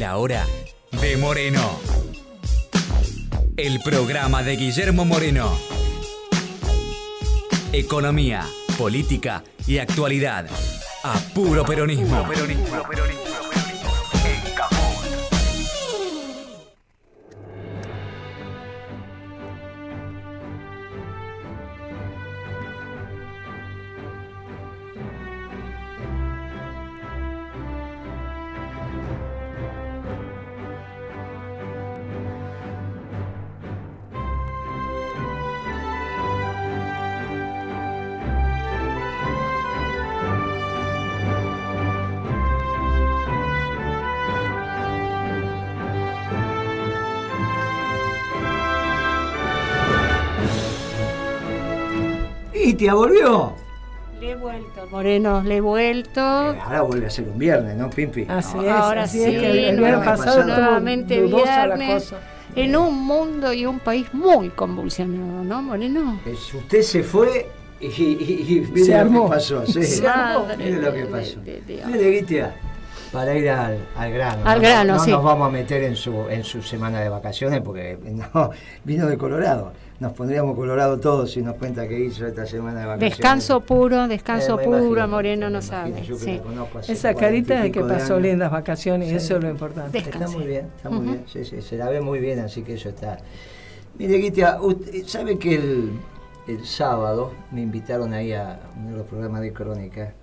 La hora de Moreno. El programa de Guillermo Moreno. Economía, política y actualidad. A puro peronismo. En Caput. ¿Itia volvió? Le he vuelto, Moreno, le he vuelto. Ahora vuelve a ser un viernes, ¿no, Pimpi? Así No, es, ahora así sí, es que el viernes pasado nuevamente dudosa la viernes, cosa. en un mundo y un país muy convulsionado, ¿no, Moreno? Usted se fue y mire Se lo armó. que pasó. Sí. Se armó. Mire lo que pasó. de Dios. Mire, Itia, para ir al grano. Al grano, no sí. nos vamos a meter en su semana de vacaciones porque no, vino de Colorado. Nos pondríamos Colorado todos si nos cuenta qué hizo esta semana de vacaciones. Descanso puro, Me puro, imagino, Moreno me no imagino, sabe. yo que Sí. la conozco hace Esa 40 y carita de que pico de pasó años. lindas vacaciones, Sí. eso es lo importante. Está muy bien, está muy bien. Sí, sí, se la ve muy bien, así que eso está. Mire, Guitia, usted sabe que el sábado me invitaron ahí a uno de los programas de crónica.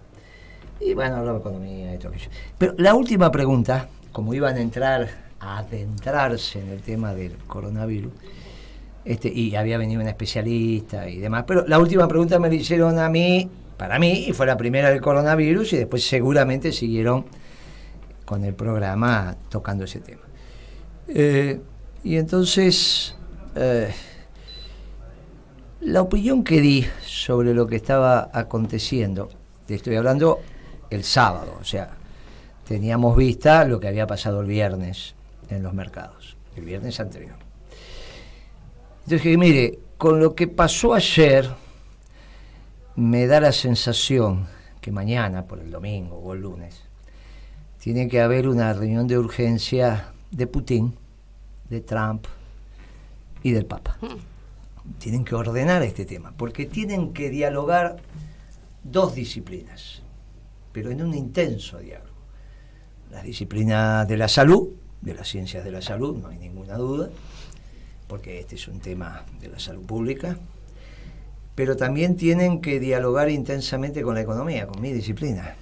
Y bueno, hablamos de economía y todo aquello. Pero la última pregunta, como iban a adentrarse en el tema del coronavirus, y había venido un especialista y demás, pero la última pregunta me la hicieron a mí, para mí, y fue la primera del coronavirus, y después seguramente siguieron con el programa tocando ese tema. Y entonces, la opinión que di sobre lo que estaba aconteciendo, te estoy hablando el sábado, o sea, teníamos vista lo que había pasado el viernes en los mercados, el viernes anterior. Entonces dije, mire, con lo que pasó ayer, me da la sensación que mañana, por el domingo o el lunes, tiene que haber una reunión de urgencia de Putin, de Trump y del Papa. Tienen que ordenar este tema, porque tienen que dialogar dos disciplinas, pero en un intenso diálogo. Las disciplinas de la salud, de las ciencias de la salud, no hay ninguna duda, porque este es un tema de la salud pública, pero también tienen que dialogar intensamente con la economía, con mi disciplina,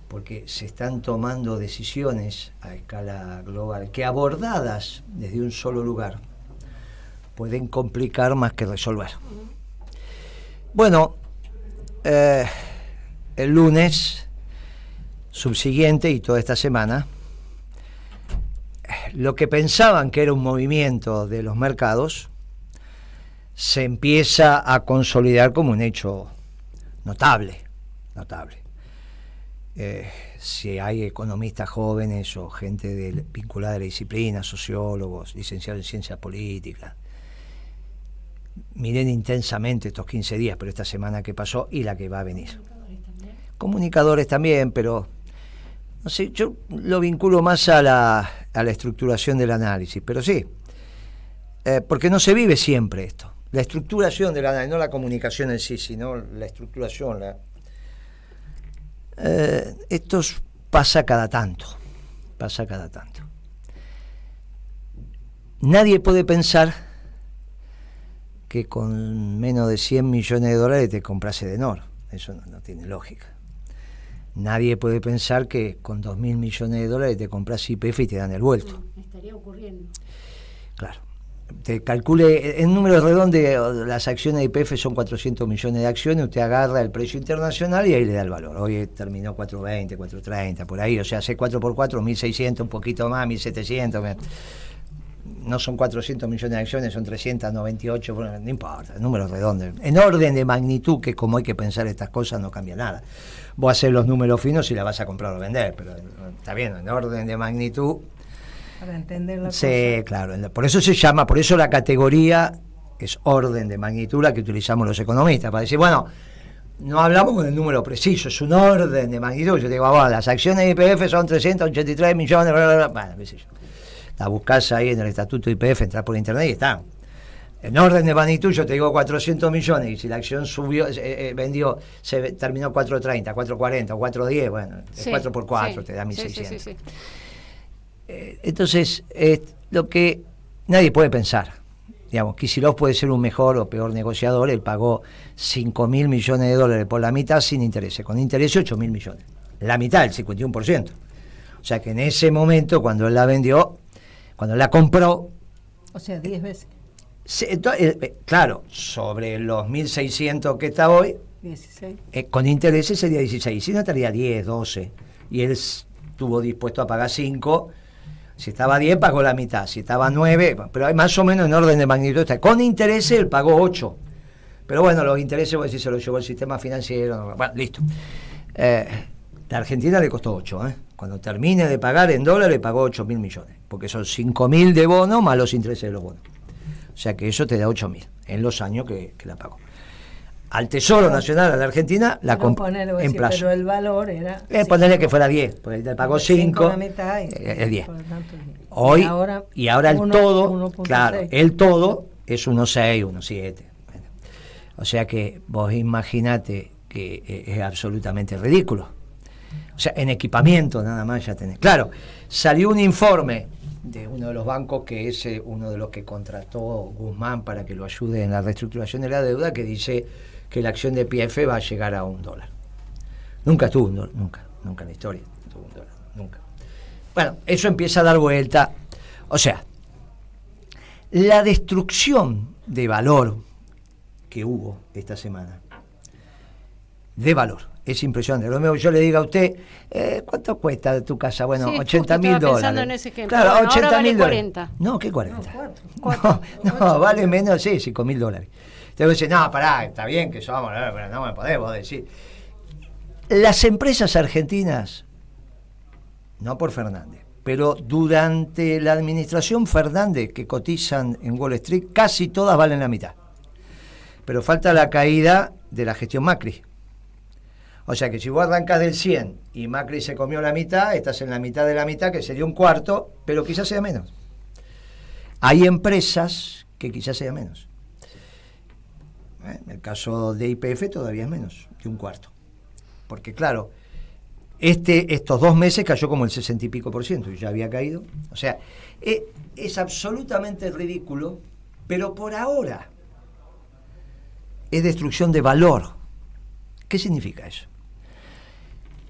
porque se están tomando decisiones a escala global que, abordadas desde un solo lugar, pueden complicar más que resolver. Bueno, el lunes subsiguiente y toda esta semana, lo que pensaban que era un movimiento de los mercados se empieza a consolidar como un hecho notable. Si hay economistas jóvenes o gente vinculada a la disciplina, sociólogos, licenciados en ciencias políticas, miren intensamente estos 15 días, pero esta semana que pasó y la que va a venir. Comunicadores también, pero no sé, yo lo vinculo más a la estructuración del análisis, pero sí, porque no se vive siempre esto. La estructuración del análisis, no la comunicación en sí, sino la estructuración. Esto pasa cada tanto. Nadie puede pensar que con menos de 100 millones de dólares te compras Edenor. Eso no tiene lógica. Nadie puede pensar que con 2.000 millones de dólares te compras YPF y te dan el vuelto. Estaría ocurriendo. Claro. Te calcule, en números redondos, las acciones de YPF son 400 millones de acciones, usted agarra el precio internacional y ahí le da el valor. Hoy terminó 420, 430, por ahí, o sea, hace 4 por 4, 1.600, un poquito más, 1.700. No son 400 millones de acciones, son 398, bueno, no importa, números redondos. En orden de magnitud, que como hay que pensar estas cosas, no cambia nada. Vos haces los números finos y la vas a comprar o vender, pero está bien, en orden de magnitud. Para entender la Sí, cosa. claro. Por eso se llama, por eso la categoría es orden de magnitud, la que utilizamos los economistas, para decir, bueno, no hablamos con el número preciso, es un orden de magnitud. Yo te digo, bueno, las acciones de YPF son 383 millones, bla, bla, bla. Bueno, qué sé yo. La buscás ahí en el estatuto de YPF, entras por internet y están. En orden de magnitud, yo te digo 400 millones, y si la acción subió, vendió, terminó 430, 440 o 410, bueno, es 4 por 4, te da 1600. Sí. Entonces, lo que nadie puede pensar, digamos, Kicillof puede ser un mejor o peor negociador. Él pagó 5.000 millones de dólares por la mitad sin intereses, con intereses 8.000 millones, la mitad, el 51%. O sea que en ese momento, cuando él la vendió, cuando la compró, O sea, 10 veces. claro, sobre los 1.600 que está hoy, 16. con intereses sería 16, si no estaría 10, 12, y él estuvo dispuesto a pagar 5. Si estaba 10, pagó la mitad. Si estaba 9, pero hay más o menos en orden de magnitud. Con intereses, él pagó 8. Pero bueno, los intereses, pues, si se los llevó el sistema financiero. Bueno, listo. La Argentina le costó 8. Cuando termine de pagar en dólares, pagó 8.000 millones. Porque son 5.000 de bono más los intereses de los bonos. O sea que eso te da 8.000 en los años que la pagó. Al Tesoro Nacional, a la Argentina, la compró en plazo. Pero el valor era... Ponerle que fuera 10, porque le pagó 5, es 10. Hoy, y ahora el todo, claro, el todo es 1.6, 1.7. Bueno, o sea que vos imaginate que es absolutamente ridículo. O sea, en equipamiento nada más ya tenés. Claro, salió un informe de uno de los bancos, que es uno de los que contrató Guzmán para que lo ayude en la reestructuración de la deuda, que dice que la acción de YPF va a llegar a $1. Nunca estuvo $1, nunca en la historia estuvo $1, nunca. Bueno, eso empieza a dar vuelta. O sea, la destrucción de valor que hubo esta semana, de valor, es impresionante. Lo mismo yo le diga a usted, ¿cuánto cuesta tu casa? Bueno, sí, $80.000. Pensando en ese ejemplo. Claro, bueno, $80.000. Vale 40. No, ¿qué 40? Cuatro. No, vale menos, sí, $5.000. Entonces dice, no, pará, está bien que somos, pero no me podemos decir. Las empresas argentinas, no por Fernández, pero durante la administración Fernández, que cotizan en Wall Street, casi todas valen la mitad. Pero falta la caída de la gestión Macri. O sea que si vos arrancás del 100 y Macri se comió la mitad, estás en la mitad de la mitad, que sería un cuarto, pero quizás sea menos. Hay empresas que quizás sea menos. En el caso de YPF todavía es menos de un cuarto. Porque claro, estos 2 meses cayó como el 60 y pico %, y ya había caído. O sea, es absolutamente ridículo, pero por ahora es destrucción de valor. ¿Qué significa eso?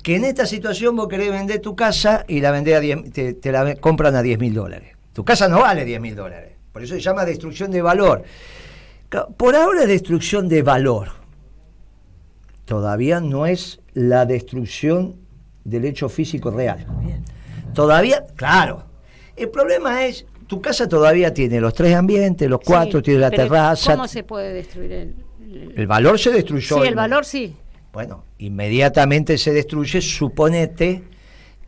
Que en esta situación vos querés vender tu casa y la vendés a 10, te la compran a $10.000. Tu casa no vale $10.000. Por eso se llama destrucción de valor. Por ahora es destrucción de valor. Todavía no es la destrucción del hecho físico real. Todavía, claro. El problema es, tu casa todavía tiene los 3 ambientes, los 4, tiene la terraza. ¿Cómo se puede destruir el valor? Se destruyó. Sí, el valor sí. Bueno, inmediatamente se destruye. Suponete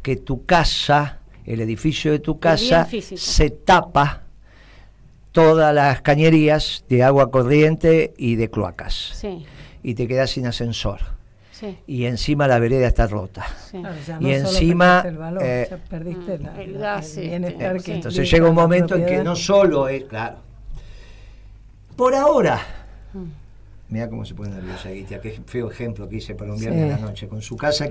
que tu casa, el edificio de tu casa, se tapa todas las cañerías de agua corriente y de cloacas. Sí. Y te quedas sin ascensor. Sí. Y encima la vereda está rota. Sí. Claro, y no encima el valor, ya perdiste el gas, el bienestar que entonces llega un momento en que no solo es, claro. Por ahora, mira cómo se pone nerviosa Guitia, qué feo ejemplo que hice para un viernes en la noche, con su casa,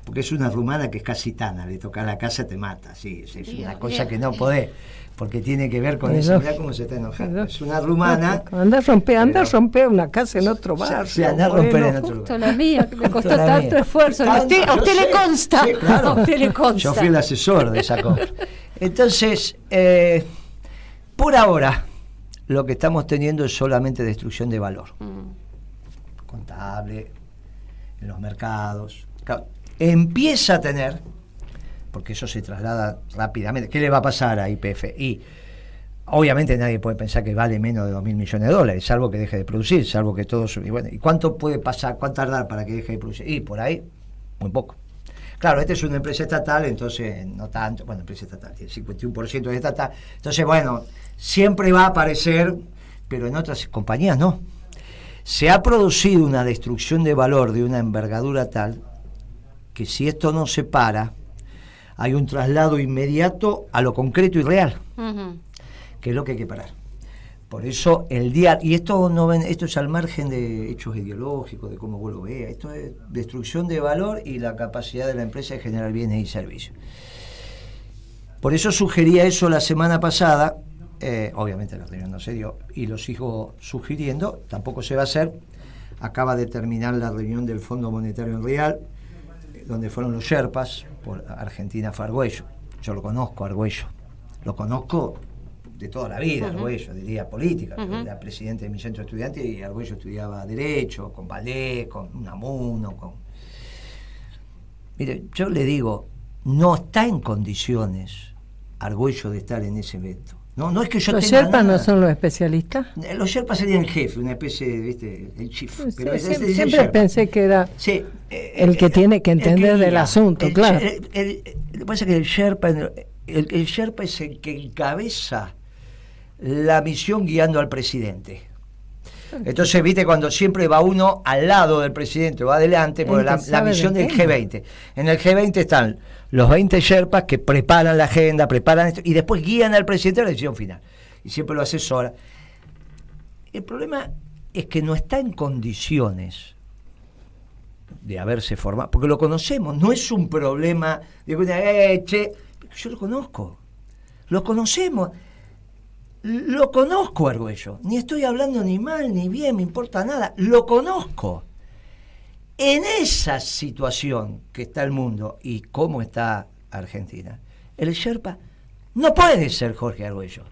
porque es una rumana que es casi tana, le toca la casa, te mata, sí, es una cosa que no podés, porque tiene que ver con eso. Mirá cómo se está enojando. Es una rumana. Anda a romper una casa en otro barrio. Se anda a romper en otro Justo lugar. la mía, que me costó tanto esfuerzo. A usted le consta. Sí, claro. A usted le consta. Yo fui el asesor de esa compra. Entonces, por ahora, lo que estamos teniendo es solamente destrucción de valor. Contable, en los mercados. Claro, empieza a tener, porque eso se traslada rápidamente. ¿Qué le va a pasar a YPF? Y obviamente nadie puede pensar que vale menos de $2.000 millones, salvo que deje de producir, salvo que todo sube. Bueno, ¿y cuánto puede pasar, cuánto tardar para que deje de producir? Y por ahí, muy poco. Claro, esta es una empresa estatal, entonces no tanto. Bueno, empresa estatal, tiene 51% de estatal. Entonces, bueno, siempre va a aparecer, pero en otras compañías no. Se ha producido una destrucción de valor de una envergadura tal que si esto no se para, hay un traslado inmediato a lo concreto y real, que es lo que hay que parar. Por eso el día, y esto no ven, esto es al margen de hechos ideológicos, de cómo vos lo veas, esto es destrucción de valor y la capacidad de la empresa de generar bienes y servicios. Por eso sugería eso la semana pasada, obviamente la reunión no se dio, y lo sigo sugiriendo, tampoco se va a hacer. Acaba de terminar la reunión del Fondo Monetario Real, donde fueron los Sherpas, por Argentina fue Argüello. Yo lo conozco, Argüello, lo conozco de toda la vida, Argüello, diría política, era presidente de mi centro de estudiantes y Argüello estudiaba Derecho, con Valdés, con Unamuno, con... Mire, yo le digo, no está en condiciones Argüello de estar en ese evento. No es que yo ¿Los tenga Sherpas nada. no son los especialistas? Los Sherpas serían el jefe, una especie de, ¿viste? El chief. Sí, Pero siempre es el Sherpa. pensé que era Sí, el que tiene que entender del guía. asunto, claro. Lo que pasa es que el Sherpa es el que encabeza la misión guiando al presidente. Entonces, viste, cuando siempre va uno al lado del presidente o adelante, por la misión del G20. En el G20 están los 20 Sherpas que preparan la agenda, preparan esto, y después guían al presidente a la decisión final. Y siempre lo asesora. El problema es que no está en condiciones de haberse formado, porque lo conocemos, no es un problema de che, yo lo conozco, lo conocemos. Lo conozco, Argüello. Ni estoy hablando ni mal ni bien, me importa nada. Lo conozco. En esa situación que está el mundo y cómo está Argentina, el Sherpa no puede ser Jorge Argüello.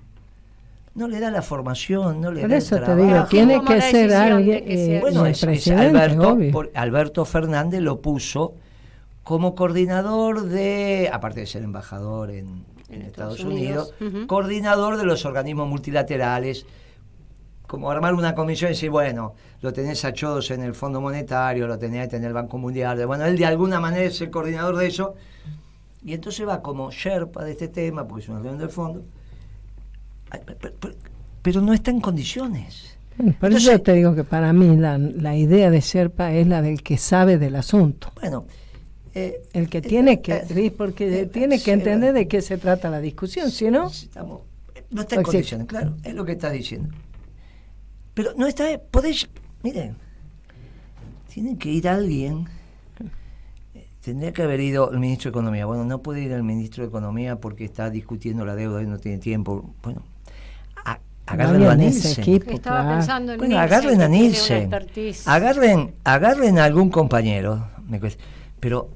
No le da la formación, no le Por da eso el te trabajo. digo, tiene Toma que la ser decisión alguien. de que sea. Bueno, el es presidente, obvio. Alberto Fernández lo puso como coordinador de, aparte de ser embajador en Estados Unidos, coordinador de los organismos multilaterales, como armar una comisión y decir, bueno, lo tenés a Chodos en el Fondo Monetario, lo tenés en el Banco Mundial, bueno, él de alguna manera es el coordinador de eso, y entonces va como Sherpa de este tema, porque es una reunión del fondo, pero no está en condiciones. Por Entonces, eso te digo que para mí la idea de Sherpa es la del que sabe del asunto. Bueno, El que tiene que, porque tiene que entender de qué se trata la discusión, si no... No está en condiciones, claro, es lo que estás diciendo. Pero no está, miren, tiene que ir alguien, tendría que haber ido el ministro de Economía. Bueno, no puede ir el ministro de Economía porque está discutiendo la deuda y no tiene tiempo. Bueno, agárrenlo a Nielsen. Estaba pensando en Bueno, Nielsen, agarren a que tiene una Nielsen, expertise. agarren a algún compañero, pero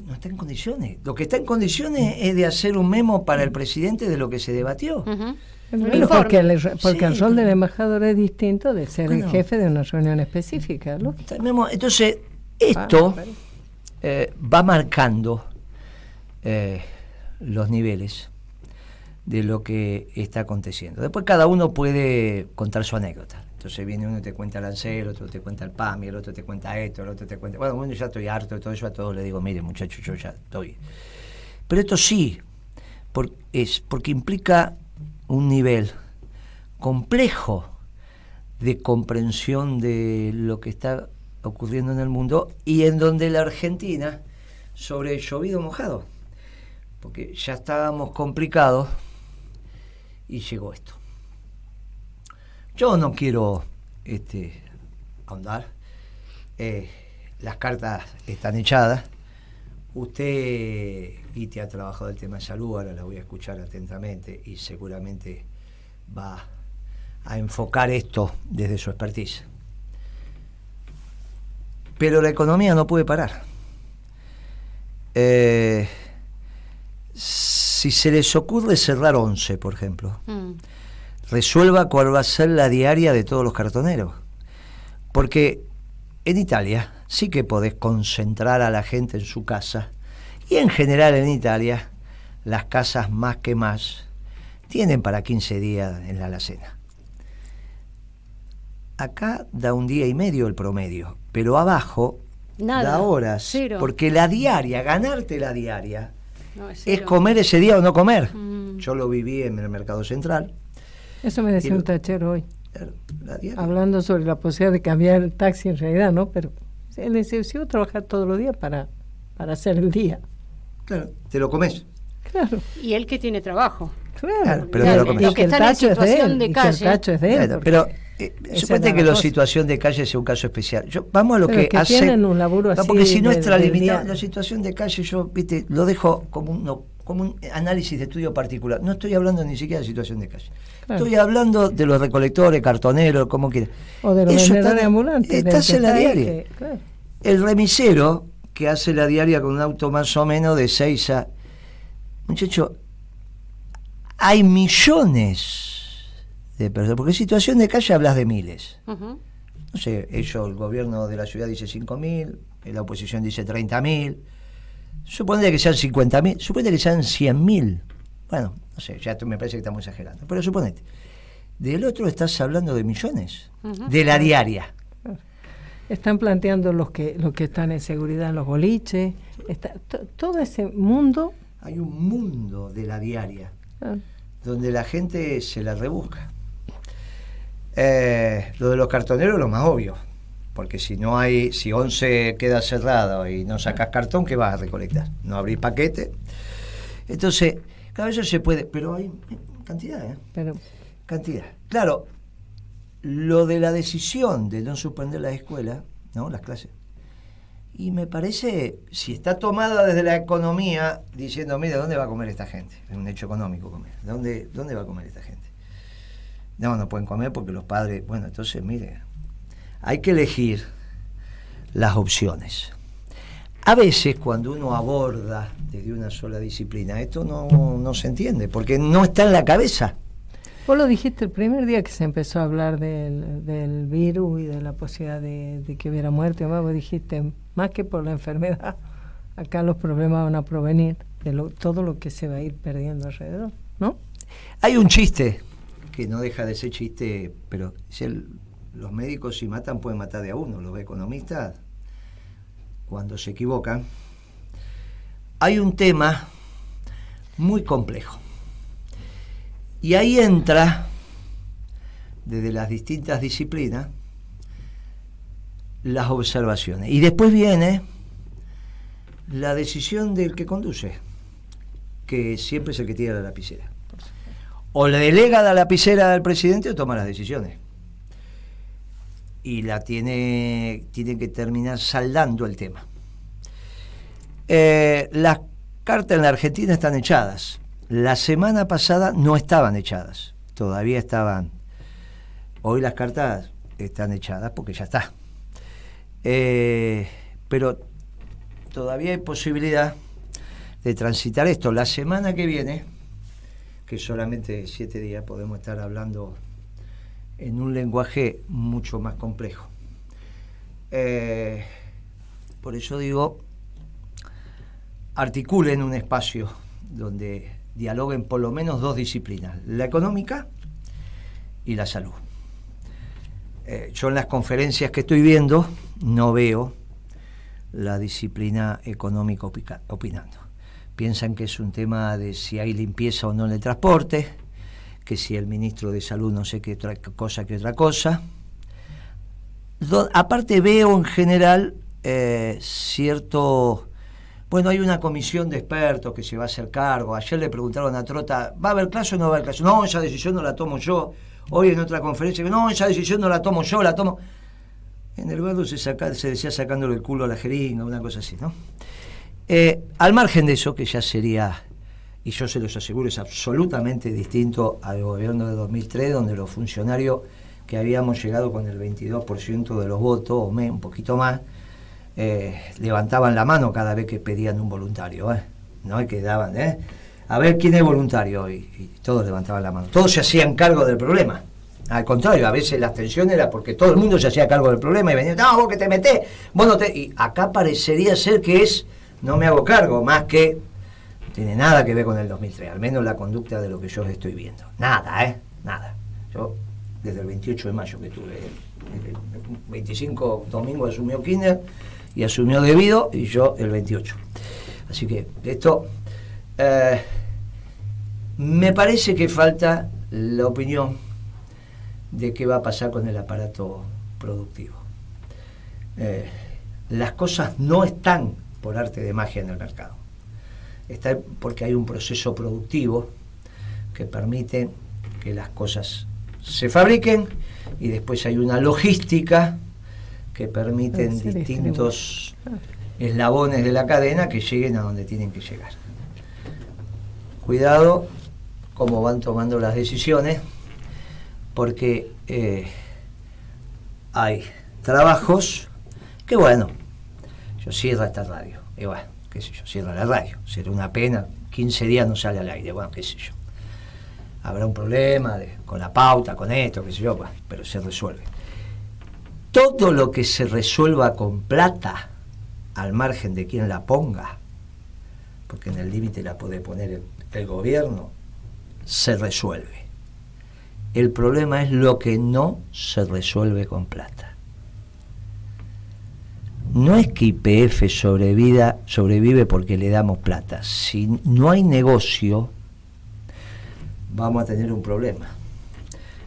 no está en condiciones. Lo que está en condiciones es de hacer un memo para el presidente de lo que se debatió. Bueno, porque el rol del embajador es distinto de ser Bueno, el jefe de una reunión específica, ¿no? Entonces, esto va marcando los niveles de lo que está aconteciendo. Después cada uno puede contar su anécdota. Entonces viene uno y te cuenta el ANSES, el otro te cuenta el PAMI, el otro te cuenta esto, el otro te cuenta... Bueno, ya estoy harto de todo eso, a todos les digo, mire muchachos, yo ya estoy... Pero esto sí, porque implica un nivel complejo de comprensión de lo que está ocurriendo en el mundo y en donde la Argentina, sobre el llovido mojado, porque ya estábamos complicados y llegó esto. Yo no quiero ahondar, las cartas están echadas. Usted, Iti, ha trabajado el tema de salud, ahora la voy a escuchar atentamente y seguramente va a enfocar esto desde su expertise. Pero la economía no puede parar. Si se les ocurre cerrar 11, por ejemplo, resuelva cuál va a ser la diaria de todos los cartoneros. Porque en Italia sí que podés concentrar a la gente en su casa. Y en general en Italia, las casas más que más tienen para 15 días en la alacena. Acá da 1 día y medio el promedio, pero abajo nada, da horas. cero. Porque la diaria, ganarte la diaria, No, es es cero. comer ese día o no comer. Yo lo viví en el Mercado Central. Eso me decía un tachero hoy. La diaria. Hablando sobre la posibilidad de cambiar el taxi en realidad, ¿no? Pero él necesitó trabajar todos los días para hacer el día. Claro, te lo comes. Claro, Y él que tiene trabajo. claro. Pero te lo comes. Los que están en situación de y que el calle. tacho es de él. Claro, porque pero esa suponete es que la la cosa. situación de calle sea un caso especial. Vamos a lo Pero que es que hace. tienen un laburo No, así porque si no del extralimitar día. la situación de calle, yo lo dejo como un análisis de estudio particular. No estoy hablando ni siquiera de situación de calle. Claro. Estoy hablando de los recolectores, cartoneros, como quieras. O de los Eso vendedores está- ambulantes. del Estás que en la está ahí, diaria. que- claro. El remisero que hace la diaria con un auto más o menos de 6 a... Muchacho, hay millones de personas, porque situación de calle hablas de miles. Ujú. No sé, el gobierno de la ciudad dice 5.000, la oposición dice 30.000. Suponete que sean 50.000, suponete que sean 100.000. Bueno, no sé, ya me parece que estamos exagerando, pero suponete. Del otro estás hablando de millones, Ujú. de la diaria. Están planteando los que están en seguridad en los boliches. Todo ese mundo. Hay un mundo de la diaria, ah, donde la gente se la rebusca. Lo de los cartoneros es lo más obvio, porque si 11 queda cerrado y no sacas cartón, ¿qué vas a recolectar? No abrís paquete. Entonces, cada vez eso se puede, pero hay cantidad, pero cantidad. Claro, lo de la decisión de no suspender las escuelas, ¿no? Las clases. Y me parece, si está tomada desde la economía, diciendo, mira, ¿dónde va a comer esta gente? Es un hecho económico comer. ¿Dónde va a comer esta gente? No pueden comer porque los padres... Bueno, entonces, mire, hay que elegir las opciones. A veces, cuando uno aborda desde una sola disciplina, esto no se entiende, porque no está en la cabeza. vos lo dijiste el primer día que se empezó a hablar del virus y de la posibilidad de que hubiera muerte. Vos dijiste, más que por la enfermedad, acá los problemas van a provenir de todo lo que se va a ir perdiendo alrededor, ¿no? Hay un chiste, que no deja de ser chiste, pero los médicos si matan pueden matar de a uno, los economistas cuando se equivocan. Hay un tema muy complejo y ahí entra desde las distintas disciplinas las observaciones y después viene la decisión del que conduce, que siempre es el que tira la lapicera. O le delega la lapicera al presidente o toma las decisiones. Y tiene que terminar saldando el tema. Las cartas en la Argentina están echadas. La semana pasada no estaban echadas. Todavía estaban. Hoy las cartas están echadas porque ya está. Pero todavía hay posibilidad de transitar esto. La semana que viene, que solamente 7 días, podemos estar hablando en un lenguaje mucho más complejo. Por eso digo, articulen un espacio donde dialoguen por lo menos 2 disciplinas, la económica y la salud. Yo en las conferencias que estoy viendo no veo la disciplina económica opinando. Piensan que es un tema de si hay limpieza o no en el transporte, que si el ministro de Salud no sé qué otra cosa. Aparte veo en general cierto... Bueno, hay una comisión de expertos que se va a hacer cargo. Ayer le preguntaron a Trota, ¿va a haber clase o no va a haber clase? No, esa decisión no la tomo yo. Hoy en otra conferencia, no, esa decisión no la tomo yo, la tomo... En el barrio se decía sacándole el culo a la jeringa, una cosa así, ¿no? Al margen de eso, que ya sería, y yo se los aseguro, es absolutamente distinto al gobierno de 2003, donde los funcionarios que habíamos llegado con el 22% de los votos, o un poquito más, levantaban la mano cada vez que pedían un voluntario, no es que daban, a ver quién es voluntario, y todos levantaban la mano, todos se hacían cargo del problema. Al contrario, a veces la abstención era porque todo el mundo se hacía cargo del problema y venía, no, vos que te metés, vos no te... Y acá parecería ser que no me hago cargo, más que no tiene nada que ver con el 2003, al menos la conducta de lo que yo estoy viendo. Nada, nada. Yo, desde el 28 de mayo que tuve, el 25 domingo asumió Kirchner y asumió Devido, y yo el 28. Así que esto, me parece que falta la opinión de qué va a pasar con el aparato productivo. Las cosas no están por arte de magia en el mercado. Está porque hay un proceso productivo que permite que las cosas se fabriquen y después hay una logística que permiten distintos eslabones de la cadena que lleguen a donde tienen que llegar. Cuidado cómo van tomando las decisiones, porque hay trabajos que, bueno, yo cierro esta radio, y bueno, qué sé yo, cierro la radio, será una pena, 15 días no sale al aire, bueno, qué sé yo. Habrá un problema con la pauta, con esto, qué sé yo, bueno, pero se resuelve. Todo lo que se resuelva con plata, al margen de quien la ponga, porque en el límite la puede poner el gobierno, se resuelve. El problema es lo que no se resuelve con plata. No es que YPF sobrevive porque le damos plata. Si no hay negocio, vamos a tener un problema.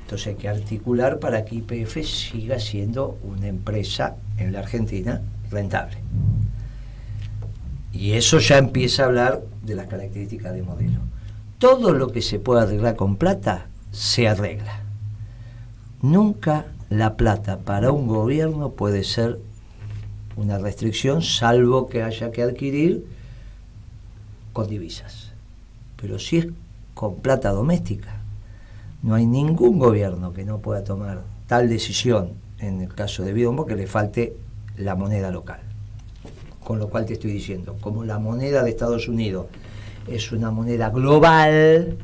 Entonces hay que articular para que YPF siga siendo una empresa en la Argentina rentable. Y eso ya empieza a hablar de las características de modelo. Todo lo que se pueda arreglar con plata, se arregla. Nunca la plata para un gobierno puede ser una restricción, salvo que haya que adquirir con divisas. Pero si es con plata doméstica, no hay ningún gobierno que no pueda tomar tal decisión en el caso de Biombo que le falte la moneda local. Con lo cual te estoy diciendo, como la moneda de Estados Unidos es una moneda global,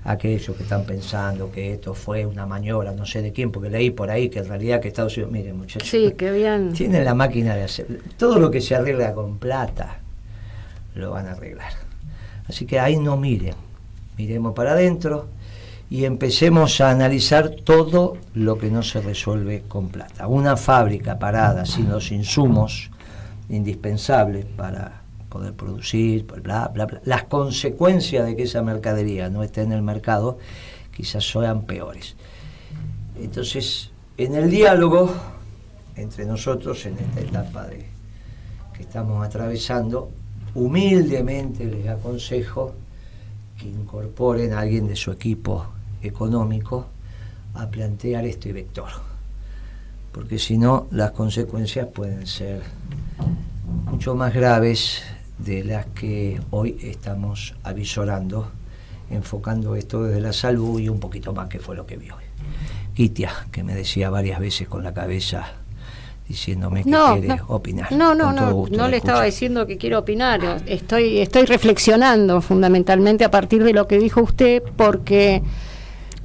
aquellos que están pensando que esto fue una maniobra, no sé de quién, porque leí por ahí que en realidad que Estados Unidos, miren muchachos, Sí, que bien. tienen la máquina de hacer, todo lo que se arregla con plata, lo van a arreglar. Así que ahí no miremos para adentro y empecemos a analizar todo lo que no se resuelve con plata. Una fábrica parada sin los insumos indispensables para poder producir, bla, bla, bla. Las consecuencias de que esa mercadería no esté en el mercado quizás sean peores. Entonces, en el diálogo entre nosotros, en esta etapa que estamos atravesando, humildemente les aconsejo que incorporen a alguien de su equipo económico a plantear este vector, porque si no, las consecuencias pueden ser mucho más graves de las que hoy estamos avisorando, enfocando esto desde la salud y un poquito más, que fue lo que vi hoy. Kitia, que me decía varias veces con la cabeza, diciéndome que quiere opinar. No le estaba diciendo que quiero opinar, estoy reflexionando fundamentalmente a partir de lo que dijo usted, porque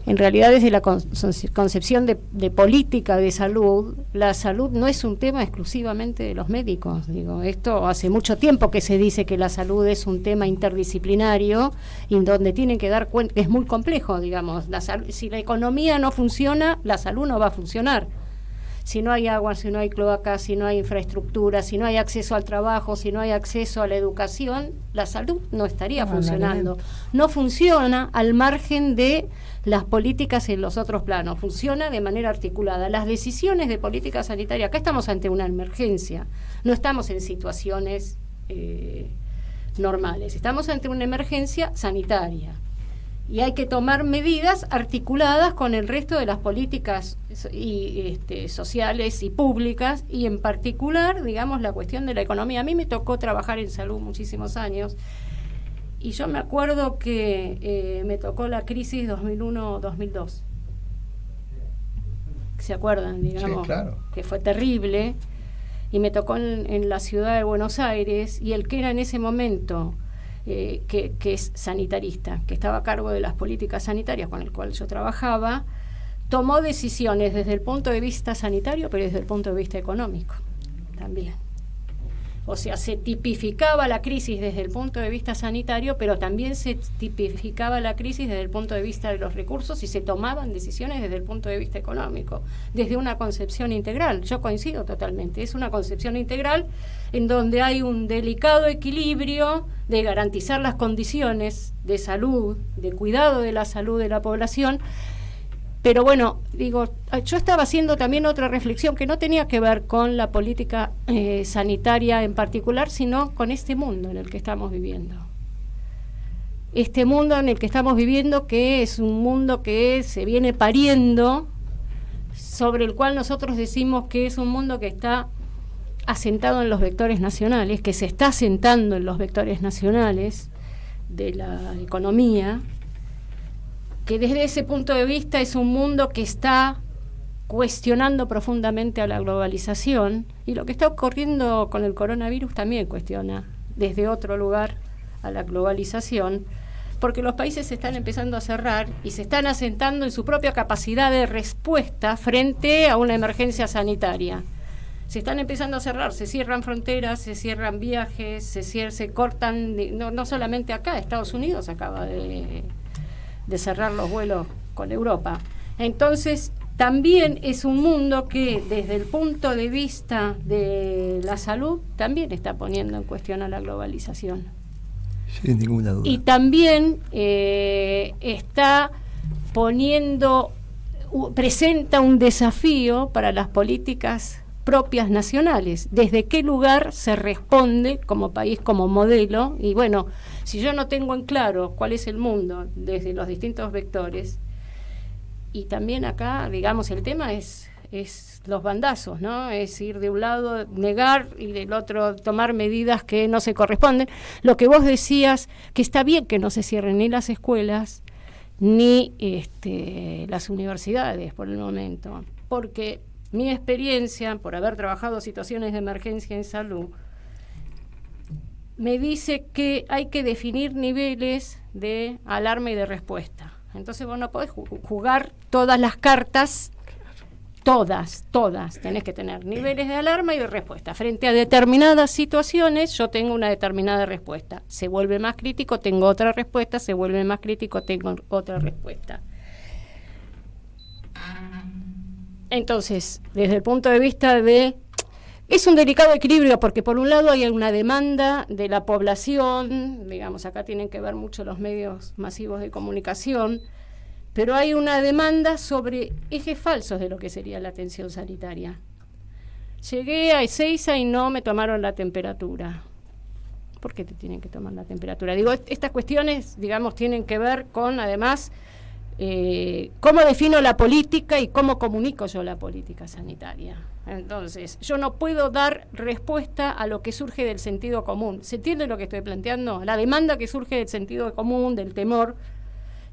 en realidad desde la concepción de política de salud, la salud no es un tema exclusivamente de los médicos. Digo, esto hace mucho tiempo que se dice que la salud es un tema interdisciplinario y donde tienen que dar cuenta, es muy complejo, digamos. Si la economía no funciona, la salud no va a funcionar. Si no hay agua, si no hay cloacas, si no hay infraestructura, si no hay acceso al trabajo, si no hay acceso a la educación, la salud no estaría funcionando. No funciona al margen de las políticas en los otros planos, funciona de manera articulada. Las decisiones de política sanitaria, acá estamos ante una emergencia, no estamos en situaciones normales, estamos ante una emergencia sanitaria. Y hay que tomar medidas articuladas con el resto de las políticas sociales y públicas, y en particular, digamos, la cuestión de la economía. A mí me tocó trabajar en salud muchísimos años, y yo me acuerdo que me tocó la crisis 2001-2002. ¿Se acuerdan? Digamos, sí, claro. Que fue terrible, y me tocó en la ciudad de Buenos Aires, y el que era en ese momento... que es sanitarista, que estaba a cargo de las políticas sanitarias con el cual yo trabajaba, tomó decisiones desde el punto de vista sanitario, pero desde el punto de vista económico también. O sea, se tipificaba la crisis desde el punto de vista sanitario, pero también se tipificaba la crisis desde el punto de vista de los recursos, y se tomaban decisiones desde el punto de vista económico, desde una concepción integral. Yo coincido totalmente, es una concepción integral en donde hay un delicado equilibrio de garantizar las condiciones de salud, de cuidado de la salud de la población, Pero bueno, digo, yo estaba haciendo también otra reflexión que no tenía que ver con la política sanitaria en particular, sino con este mundo en el que estamos viviendo. Este mundo en el que estamos viviendo, que es un mundo que se viene pariendo, sobre el cual nosotros decimos que es un mundo que está asentado en los vectores nacionales, que se está asentando en los vectores nacionales de la economía, que desde ese punto de vista es un mundo que está cuestionando profundamente a la globalización, y lo que está ocurriendo con el coronavirus también cuestiona desde otro lugar a la globalización, porque los países se están empezando a cerrar y se están asentando en su propia capacidad de respuesta frente a una emergencia sanitaria. Se están empezando a cerrar, se cierran fronteras, se cierran viajes, se cortan, no solamente acá, Estados Unidos acaba de cerrar los vuelos con Europa. Entonces, también es un mundo que desde el punto de vista de la salud también está poniendo en cuestión a la globalización. Sin ninguna duda. Y también está presenta un desafío para las políticas propias nacionales. ¿Desde qué lugar se responde como país, como modelo? Y bueno, si yo no tengo en claro cuál es el mundo desde los distintos vectores, y también acá, digamos, el tema es los bandazos, ¿no? Es ir de un lado, negar, y del otro tomar medidas que no se corresponden. Lo que vos decías, que está bien que no se cierren ni las escuelas ni las universidades por el momento, porque mi experiencia, por haber trabajado situaciones de emergencia en salud, me dice que hay que definir niveles de alarma y de respuesta. Entonces vos no podés jugar todas las cartas, todas, tenés que tener niveles de alarma y de respuesta. Frente a determinadas situaciones, yo tengo una determinada respuesta. Se vuelve más crítico, tengo otra respuesta, se vuelve más crítico, tengo otra respuesta. Entonces, desde el punto de vista es un delicado equilibrio, porque por un lado hay una demanda de la población, digamos, acá tienen que ver mucho los medios masivos de comunicación, pero hay una demanda sobre ejes falsos de lo que sería la atención sanitaria. Llegué a Ezeiza y no me tomaron la temperatura. ¿Por qué te tienen que tomar la temperatura? Digo, estas cuestiones, digamos, tienen que ver con, además, cómo defino la política y cómo comunico yo la política sanitaria. Entonces, yo no puedo dar respuesta a lo que surge del sentido común. ¿Se entiende lo que estoy planteando? La demanda que surge del sentido común, del temor,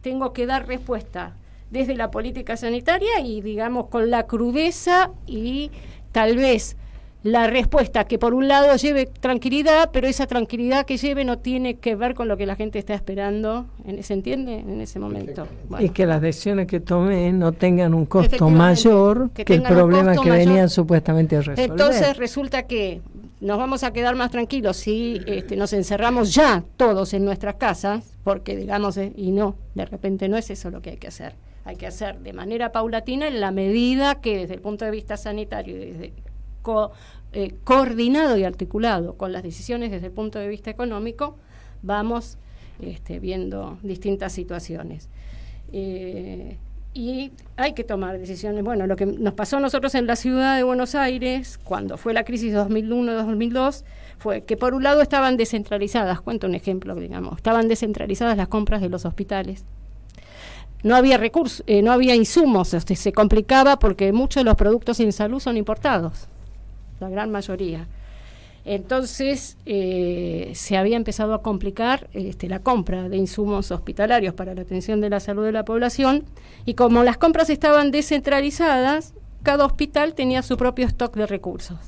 tengo que dar respuesta desde la política sanitaria y, digamos, con la crudeza y tal vez la respuesta que por un lado lleve tranquilidad, pero esa tranquilidad que lleve no tiene que ver con lo que la gente está esperando, ¿se entiende? En ese momento. Bueno. Y que las decisiones que tomen no tengan un costo mayor que el problema que venían supuestamente a resolver. Entonces resulta que nos vamos a quedar más tranquilos si nos encerramos ya todos en nuestras casas, porque digamos, y no, de repente no es eso lo que hay que hacer. Hay que hacer de manera paulatina en la medida que desde el punto de vista sanitario y desde coordinado y articulado con las decisiones desde el punto de vista económico, vamos viendo distintas situaciones. Y hay que tomar decisiones. Bueno, lo que nos pasó a nosotros en la ciudad de Buenos Aires, cuando fue la crisis 2001-2002, fue que por un lado estaban descentralizadas, cuento un ejemplo, digamos, estaban descentralizadas las compras de los hospitales. No había recursos, no había insumos, se complicaba porque muchos de los productos en salud son importados, la gran mayoría. Entonces se había empezado a complicar la compra de insumos hospitalarios para la atención de la salud de la población, y como las compras estaban descentralizadas, cada hospital tenía su propio stock de recursos.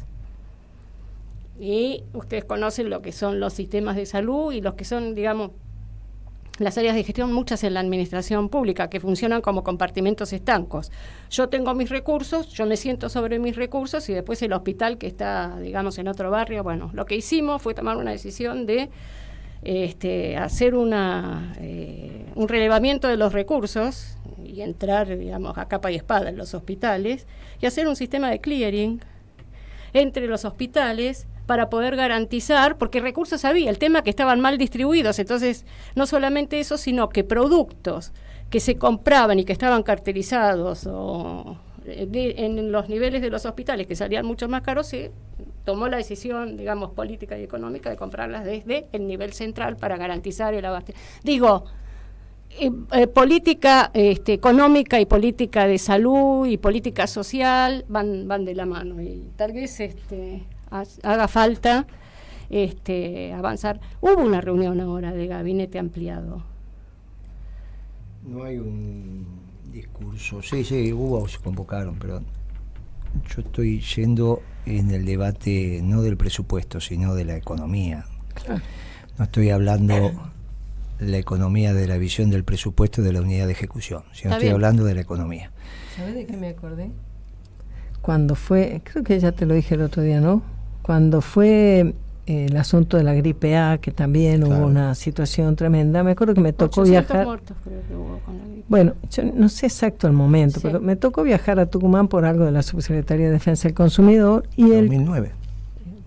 Y ustedes conocen lo que son los sistemas de salud y los que son, digamos, las áreas de gestión, muchas en la administración pública, que funcionan como compartimentos estancos. Yo tengo mis recursos, yo me siento sobre mis recursos, y después el hospital que está, digamos, en otro barrio. Bueno, lo que hicimos fue tomar una decisión de hacer un relevamiento de los recursos y entrar, digamos, a capa y espada en los hospitales y hacer un sistema de clearing entre los hospitales para poder garantizar, porque recursos había, el tema que estaban mal distribuidos, entonces no solamente eso, sino que productos que se compraban y que estaban cartelizados o en los niveles de los hospitales que salían mucho más caros, se tomó la decisión, digamos, política y económica de comprarlas desde el nivel central para garantizar el abastecimiento. Digo, política económica y política de salud y política social van de la mano, y tal vez haga falta avanzar. Hubo una reunión ahora de gabinete ampliado. No hay un discurso, sí, hubo, se convocaron, pero yo estoy yendo en el debate no del presupuesto, sino de la economía. No estoy hablando la economía de la visión del presupuesto de la unidad de ejecución, sino estoy hablando de la economía. ¿Sabes de qué me acordé? Cuando fue, creo que ya te lo dije el otro día, ¿no? Cuando fue el asunto de la gripe A, que también hubo una situación tremenda, me acuerdo que me tocó viajar. Muertos, creo que hubo con la gripe. Bueno, yo no sé exacto el momento, pero me tocó viajar a Tucumán por algo de la Subsecretaría de Defensa del Consumidor y 2009.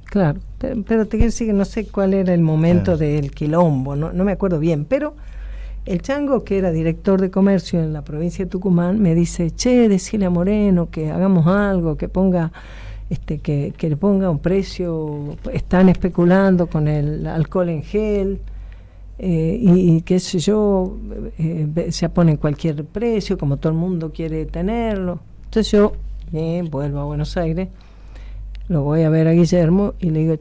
Claro, pero te quiero decir que no sé cuál era el momento del quilombo, no me acuerdo bien, pero el chango, que era director de comercio en la provincia de Tucumán, me dice, decile a Moreno que hagamos algo, que ponga que le ponga un precio, están especulando con el alcohol en gel, y qué sé yo, se pone cualquier precio, como todo el mundo quiere tenerlo. Entonces yo vuelvo a Buenos Aires, lo voy a ver a Guillermo y le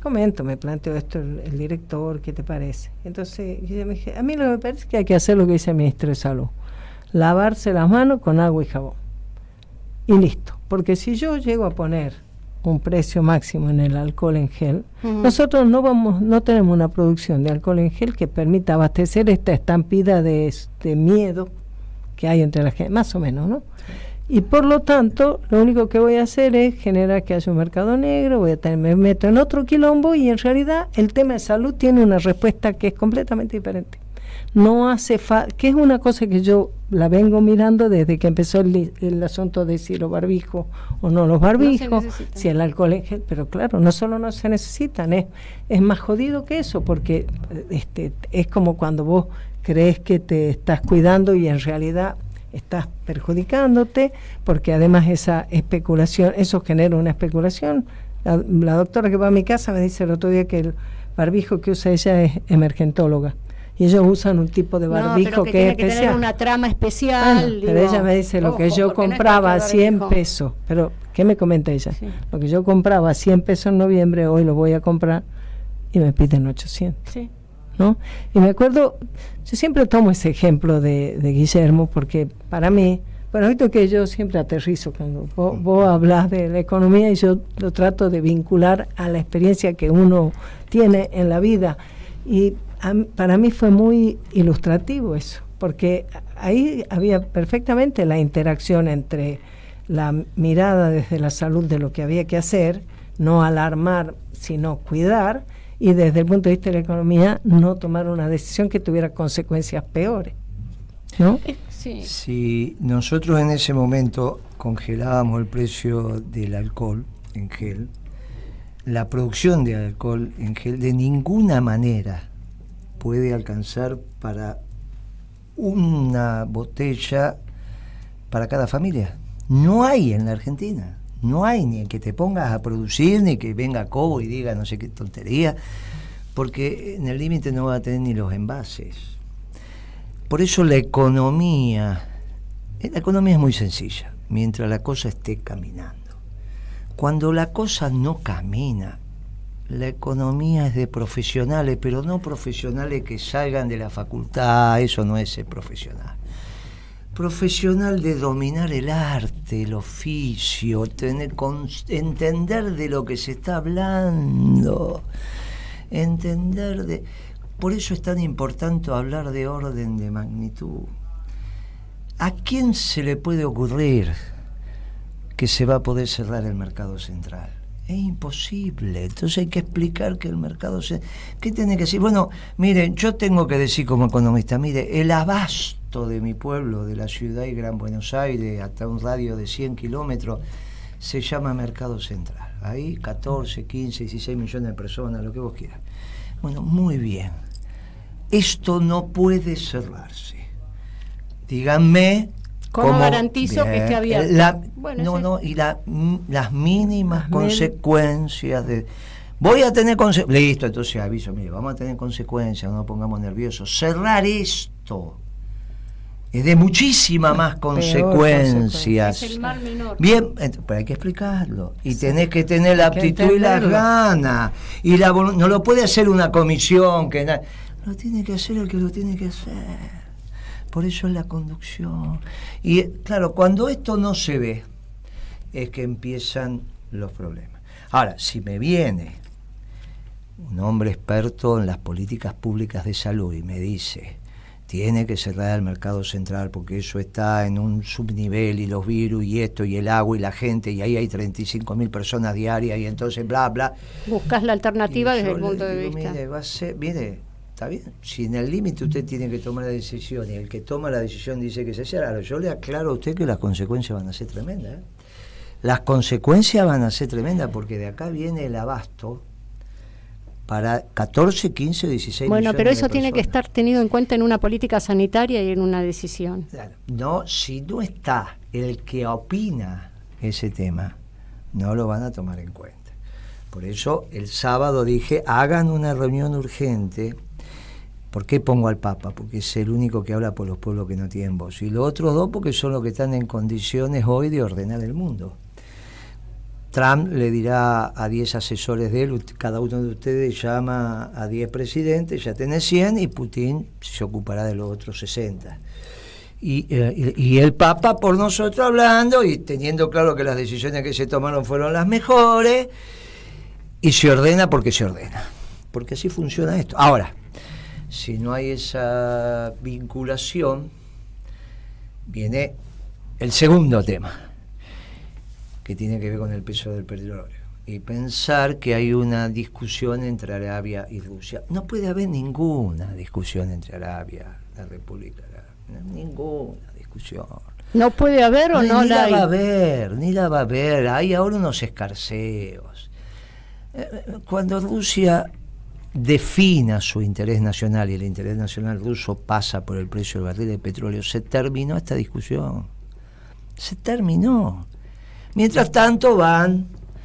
comento, me planteo esto el director, ¿qué te parece? Entonces yo me dije, a mí lo que me parece que hay que hacer lo que dice el ministro de Salud, lavarse las manos con agua y jabón y listo, porque si yo llego a poner un precio máximo en el alcohol en gel, nosotros no tenemos una producción de alcohol en gel que permita abastecer esta estampida de miedo que hay entre la gente, más o menos, ¿no? Y por lo tanto, lo único que voy a hacer es generar que haya un mercado negro, me meto en otro quilombo, y en realidad el tema de salud tiene una respuesta que es completamente diferente. No hace falta, que es una cosa que yo la vengo mirando desde que empezó el asunto de si los barbijos o no los barbijos, si el alcohol en gel, pero claro, no solo no se necesitan, es más jodido que eso, porque es como cuando vos crees que te estás cuidando y en realidad estás perjudicándote, porque además esa especulación, eso genera una especulación. La doctora que va a mi casa me dice el otro día que el barbijo que usa ella es emergentóloga, y ellos usan un tipo de barbijo que es especial. Que tener una trama especial. Bueno, pero ella me dice lo que yo compraba a 100 pesos, pero ¿qué me comenta ella? Sí. Lo que yo compraba a 100 pesos en noviembre, hoy lo voy a comprar y me piden 800. Sí. ¿No? Y me acuerdo, yo siempre tomo ese ejemplo de Guillermo, porque para mí, bueno, ahorita que yo siempre aterrizo cuando vos hablas de la economía, y yo lo trato de vincular a la experiencia que uno tiene en la vida, y para mí fue muy ilustrativo eso, porque ahí había perfectamente la interacción entre la mirada desde la salud de lo que había que hacer, no alarmar, sino cuidar, y desde el punto de vista de la economía no tomar una decisión que tuviera consecuencias peores, ¿no? Sí. Si nosotros en ese momento congelábamos el precio del alcohol en gel, la producción de alcohol en gel de ninguna manera puede alcanzar para una botella para cada familia. No hay en la Argentina. No hay ni que te pongas a producir, ni que venga Cobo y diga no sé qué tontería, porque en el límite no va a tener ni los envases. Por eso la economía es muy sencilla, mientras la cosa esté caminando. Cuando la cosa no camina, la economía es de profesionales, pero no profesionales que salgan de la facultad, eso no es ser profesional. Profesional de dominar el arte, el oficio, entender de lo que se está hablando, Por eso es tan importante hablar de orden de magnitud. ¿A quién se le puede ocurrir que se va a poder cerrar el mercado central? Es imposible. Entonces hay que explicar que el mercado central... ¿Qué tiene que decir? Bueno, miren, yo tengo que decir como economista, mire, el abasto de mi pueblo, de la ciudad y Gran Buenos Aires, hasta un radio de 100 kilómetros, se llama mercado central. Ahí 14, 15, 16 millones de personas, lo que vos quieras. Bueno, muy bien. Esto no puede cerrarse. Díganme... ¿Cómo garantizo que esté abierto? Las mínimas consecuencias de... Voy a tener consecuencias. Listo, entonces aviso, mire, vamos a tener consecuencias, no nos pongamos nerviosos. Cerrar esto es de muchísima más consecuencias. Es el mal menor. Bien, pero hay que explicarlo. Y tenés que tener la aptitud y las ganas. Y no lo puede hacer una comisión lo tiene que hacer el que lo tiene que hacer. Por eso es la conducción. Y claro, cuando esto no se ve, es que empiezan los problemas. Ahora, si me viene un hombre experto en las políticas públicas de salud y me dice, tiene que cerrar el mercado central porque eso está en un subnivel y los virus y esto y el agua y la gente y ahí hay 35.000 personas diarias y entonces bla, bla. Buscas la alternativa desde el punto de vista. Mire, está bien, si en el límite usted tiene que tomar la decisión y el que toma la decisión dice que se cierra, yo le aclaro a usted que las consecuencias van a ser tremendas. Las consecuencias van a ser tremendas porque de acá viene el abasto para 14, 15, 16 millones. Bueno, pero eso tiene que estar tenido en cuenta en una política sanitaria y en una decisión. Claro. No, si no está el que opina ese tema, no lo van a tomar en cuenta. Por eso el sábado dije, hagan una reunión urgente. ¿Por qué pongo al Papa? Porque es el único que habla por los pueblos que no tienen voz. Y los otros dos porque son los que están en condiciones hoy de ordenar el mundo. Trump le dirá a 10 asesores de él, cada uno de ustedes llama a 10 presidentes, ya tenés 100, y Putin se ocupará de los otros 60. Y el Papa por nosotros hablando y teniendo claro que las decisiones que se tomaron fueron las mejores, y se ordena porque se ordena. Porque así funciona esto. Ahora, si no hay esa vinculación, viene el segundo tema, que tiene que ver con el peso del petróleo. Y pensar que hay una discusión entre Arabia y Rusia. No puede haber ninguna discusión entre Arabia y la República Árabe. Ninguna discusión. ¿No puede haber o no la hay? Ni la va a haber. Hay ahora unos escarceos. Cuando Rusia defina su interés nacional y el interés nacional ruso pasa por el precio del barril de petróleo, se terminó esta discusión. Se terminó. Mientras tanto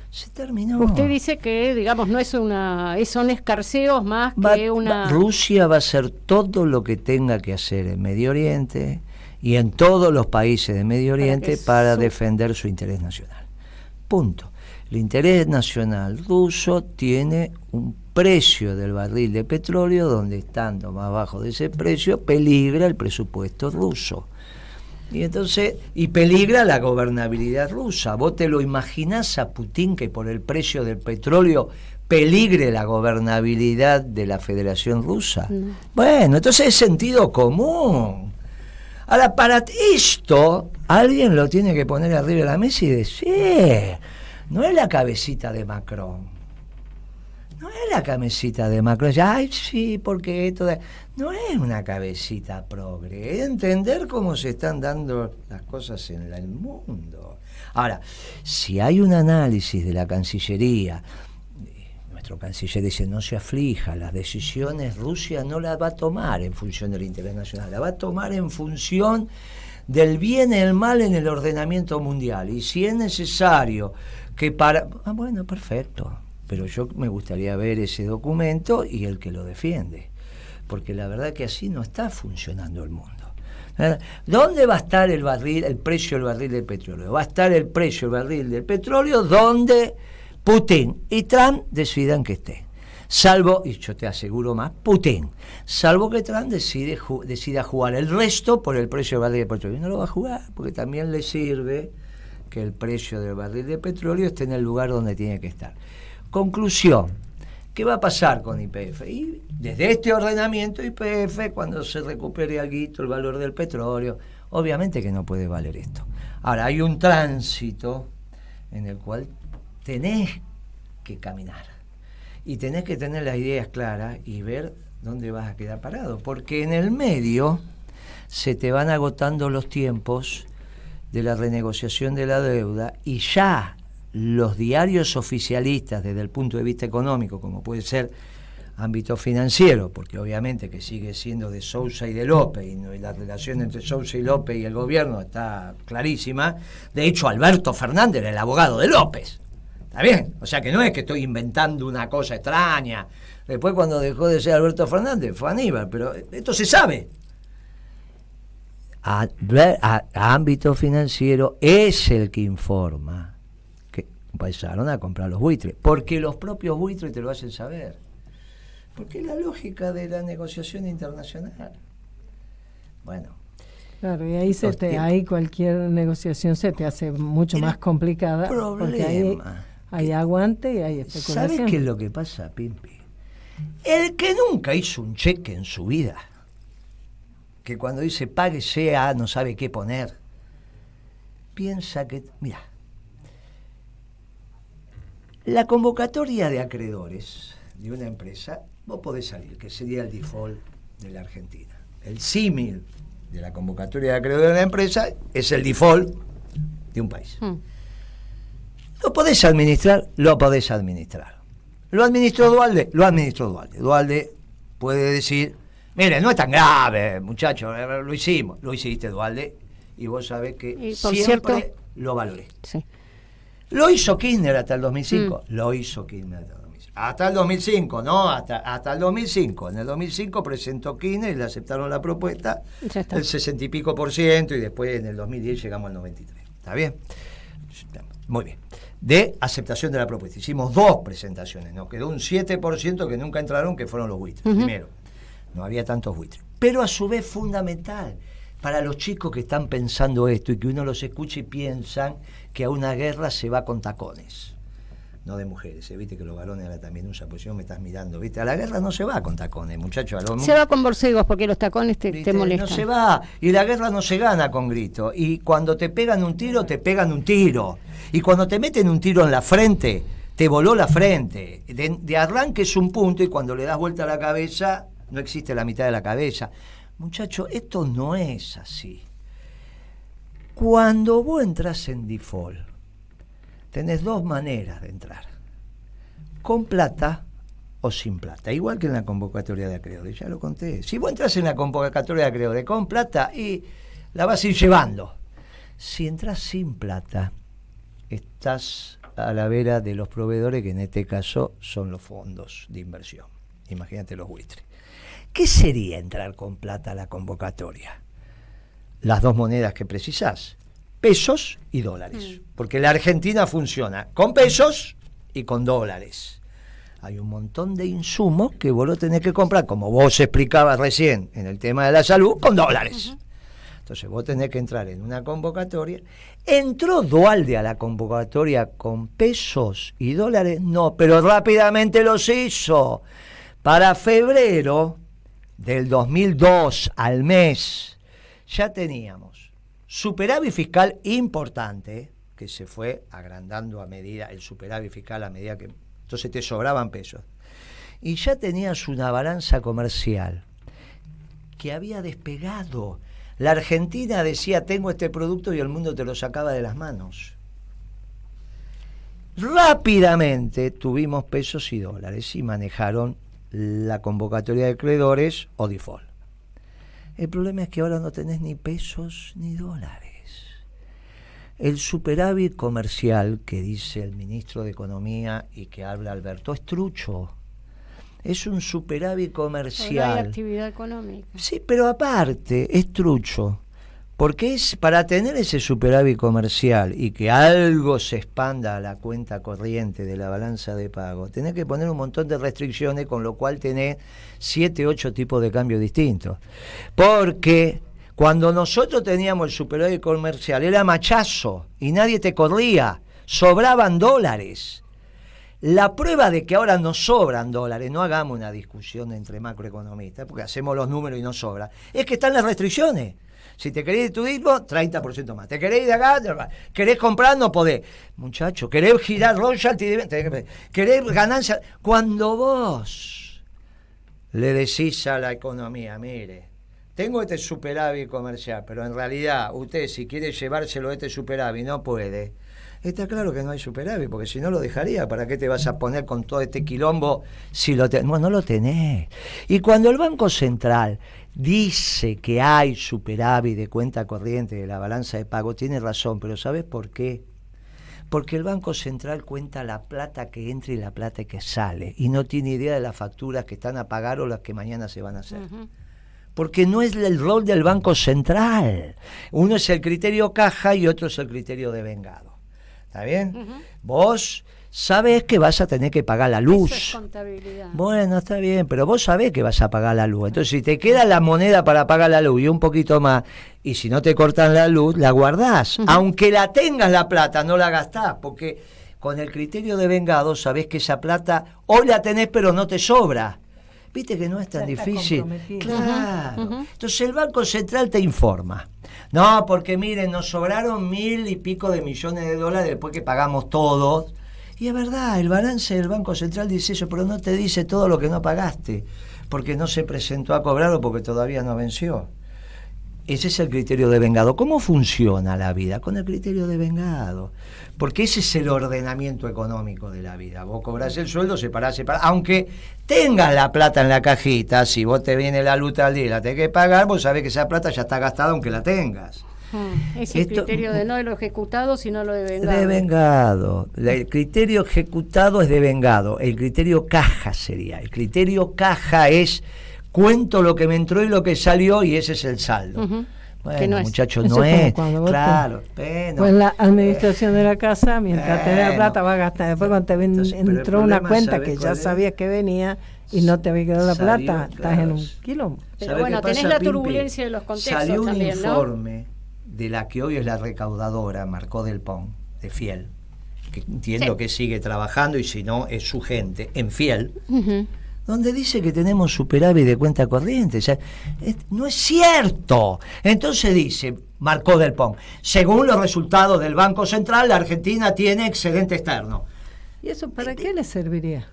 se terminó. Usted dice que, digamos, no es son escarceos más que una... Rusia va a hacer todo lo que tenga que hacer en Medio Oriente y en todos los países de Medio Oriente para defender su interés nacional. Punto. El interés nacional ruso tiene un precio del barril de petróleo donde, estando más bajo de ese precio, peligra el presupuesto ruso. Y entonces, peligra la gobernabilidad rusa. ¿Vos te lo imaginás a Putin que por el precio del petróleo peligre la gobernabilidad de la Federación Rusa? No. Bueno, entonces es sentido común. Ahora, para esto, alguien lo tiene que poner arriba de la mesa y decir, no es la cabecita de Macron. No es la cabecita de Macron, ay sí, porque esto no es una cabecita progre, es entender cómo se están dando las cosas en el mundo. Ahora, si hay un análisis de la Cancillería, nuestro canciller dice, no se aflija, las decisiones Rusia no las va a tomar en función del interés nacional, las va a tomar en función del bien y el mal en el ordenamiento mundial, y si es necesario que bueno, perfecto. Pero yo me gustaría ver ese documento y el que lo defiende, porque la verdad que así no está funcionando el mundo. ¿Dónde va a estar el precio del barril del petróleo? Va a estar el precio del barril del petróleo donde Putin y Trump decidan que esté. Salvo, y yo te aseguro más, Putin, salvo que Trump decida jugar el resto por el precio del barril del petróleo. Y no lo va a jugar, porque también le sirve que el precio del barril de petróleo esté en el lugar donde tiene que estar. Conclusión, ¿qué va a pasar con YPF? Y desde este ordenamiento YPF, cuando se recupere alguito el valor del petróleo, obviamente que no puede valer esto. Ahora, hay un tránsito en el cual tenés que caminar y tenés que tener las ideas claras y ver dónde vas a quedar parado, porque en el medio se te van agotando los tiempos de la renegociación de la deuda y ya los diarios oficialistas desde el punto de vista económico, como puede ser ámbito financiero, porque obviamente que sigue siendo de Sousa y de López, y la relación entre Sousa y López y el gobierno está clarísima. De hecho, Alberto Fernández era el abogado de López. ¿Está bien? O sea que no es que estoy inventando una cosa extraña. Después, cuando dejó de ser Alberto Fernández, fue Aníbal, pero esto se sabe. A ámbito financiero es el que informa que empezaron a comprar los buitres, porque los propios buitres te lo hacen saber. Porque es la lógica de la negociación internacional. Bueno. Claro, y ahí ahí cualquier negociación se te hace mucho más complicada. Porque hay aguante y hay especulación. ¿Sabes qué es lo que pasa, Pimpi? El que nunca hizo un cheque en su vida, que cuando dice páguese a no sabe qué poner, piensa que, mira, la convocatoria de acreedores de una empresa, vos podés salir, que sería el default de la Argentina. El símil de la convocatoria de acreedores de una empresa es el default de un país. ¿Lo podés administrar? Lo podés administrar. ¿Lo administró Duhalde? Lo administró Duhalde. Duhalde puede decir, mire, no es tan grave, muchachos, lo hicimos. Lo hiciste, Duhalde, y vos sabés que siempre lo valoré. Sí. ¿Lo hizo Kirchner hasta el 2005? Lo hizo Kirchner hasta el 2005. Hasta el 2005, no, hasta el 2005. En el 2005 presentó Kirchner y le aceptaron la propuesta, el 60 y pico %, y después en el 2010 llegamos al 93%. ¿Está bien? Muy bien. De aceptación de la propuesta. Hicimos 2 presentaciones. Nos quedó un 7% que nunca entraron, que fueron los buitres. Primero, no había tantos buitres. Pero a su vez fundamental para los chicos que están pensando esto y que uno los escucha y piensan que a una guerra se va con tacones. No de mujeres, viste que los varones ahora también usan, pues si no me estás mirando, viste, a la guerra no se va con tacones, muchachos. Se va con borcegos porque los tacones te molestan. No se va, y la guerra no se gana con gritos, y cuando te pegan un tiro, te pegan un tiro, y cuando te meten un tiro en la frente, te voló la frente, de arranque es un punto, y cuando le das vuelta a la cabeza, no existe la mitad de la cabeza. Muchachos, esto no es así. Cuando vos entras en default, tenés 2 maneras de entrar: con plata o sin plata, igual que en la convocatoria de acreedores, ya lo conté. Si vos entras en la convocatoria de acreedores con plata, y la vas a ir llevando. Si entras sin plata, estás a la vera de los proveedores, que en este caso son los fondos de inversión. Imagínate los buitres. ¿Qué sería entrar con plata a la convocatoria? Las 2 monedas que precisás: pesos y dólares, porque la Argentina funciona con pesos y con dólares. Hay un montón de insumos que vos lo tenés que comprar, como vos explicabas recién en el tema de la salud, con dólares. Entonces vos tenés que entrar en una convocatoria. ¿Entró Duhalde a la convocatoria con pesos y dólares? No, pero rápidamente los hizo. Para febrero del 2002 al mes ya teníamos superávit fiscal importante, que se fue agrandando a medida, el superávit fiscal a medida que, entonces te sobraban pesos, y ya tenías una balanza comercial que había despegado. La Argentina decía, tengo este producto, y el mundo te lo sacaba de las manos. Rápidamente tuvimos pesos y dólares y manejaron la convocatoria de acreedores o default. El problema es que ahora no tenés ni pesos ni dólares. El superávit comercial que dice el ministro de Economía y que habla Alberto es trucho. Es un superávit comercial. No hay actividad económica. Sí, pero aparte es trucho. Porque es para tener ese superávit comercial y que algo se expanda a la cuenta corriente de la balanza de pago, tenés que poner un montón de restricciones, con lo cual tenés 7, 8 tipos de cambio distintos. Porque cuando nosotros teníamos el superávit comercial era machazo y nadie te corría, sobraban dólares. La prueba de que ahora no sobran dólares, no hagamos una discusión entre macroeconomistas, porque hacemos los números y no sobra, es que están las restricciones. Si te querés de turismo, 30% más. Te querés de acá, querés comprar, no podés. Muchacho, querés girar royalty, querés ganancia. Cuando vos le decís a la economía, mire, tengo este superávit comercial, pero en realidad usted, si quiere llevárselo este superávit, no puede. Está claro que no hay superávit, porque si no lo dejaría. ¿Para qué te vas a poner con todo este quilombo si no lo tenés? Y cuando el Banco Central dice que hay superávit de cuenta corriente de la balanza de pago, tiene razón, pero ¿sabes por qué? Porque el Banco Central cuenta la plata que entra y la plata que sale, y no tiene idea de las facturas que están a pagar o las que mañana se van a hacer. Porque no es el rol del Banco Central. Uno es el criterio caja y otro es el criterio de vengado. ¿Está bien? Vos sabés que vas a tener que pagar la luz. Eso es contabilidad. Bueno, está bien, pero vos sabés que vas a pagar la luz. Entonces, si te queda la moneda para pagar la luz y un poquito más, y si no te cortan la luz, la guardás. Aunque la tengas la plata, no la gastás, porque con el criterio de vengado sabés que esa plata hoy la tenés pero no te sobra. Viste que no es tan difícil. Claro. Entonces el Banco Central te informa. No, porque miren, nos sobraron 1.000 y pico de millones de dólares después que pagamos todos. Y es verdad, el balance del Banco Central dice eso, pero no te dice todo lo que no pagaste, porque no se presentó a cobrar o porque todavía no venció. Ese es el criterio de vengado. ¿Cómo funciona la vida? Con el criterio de vengado. Porque ese es el ordenamiento económico de la vida. Vos cobrás el sueldo, separás. Aunque tengas la plata en la cajita, si vos te viene la luz al día y la tenés que pagar, vos sabés que esa plata ya está gastada aunque la tengas. Es el criterio de no de lo ejecutado, sino lo de vengado. De vengado. El criterio ejecutado es de vengado. El criterio caja sería. El criterio caja es cuento lo que me entró y lo que salió y ese es el saldo. Bueno, muchachos, no es. Claro, pues la administración de la casa, mientras tenés la plata, va a gastar. Después cuando te entró una cuenta que ya sabías que venía y no te había quedado la plata, estás en un quilombo. Pero bueno, tenés la turbulencia de los contextos también. Salió un ¿no? informe de la que hoy es la recaudadora, Marcó del Pont, de Fiel, que entiendo que sigue trabajando y si no es su gente, en Fiel, donde dice que tenemos superávit de cuenta corriente. O sea, no es cierto. Entonces dice Marcó del Pont, según los resultados del Banco Central, la Argentina tiene excedente externo. ¿Y eso para qué le serviría?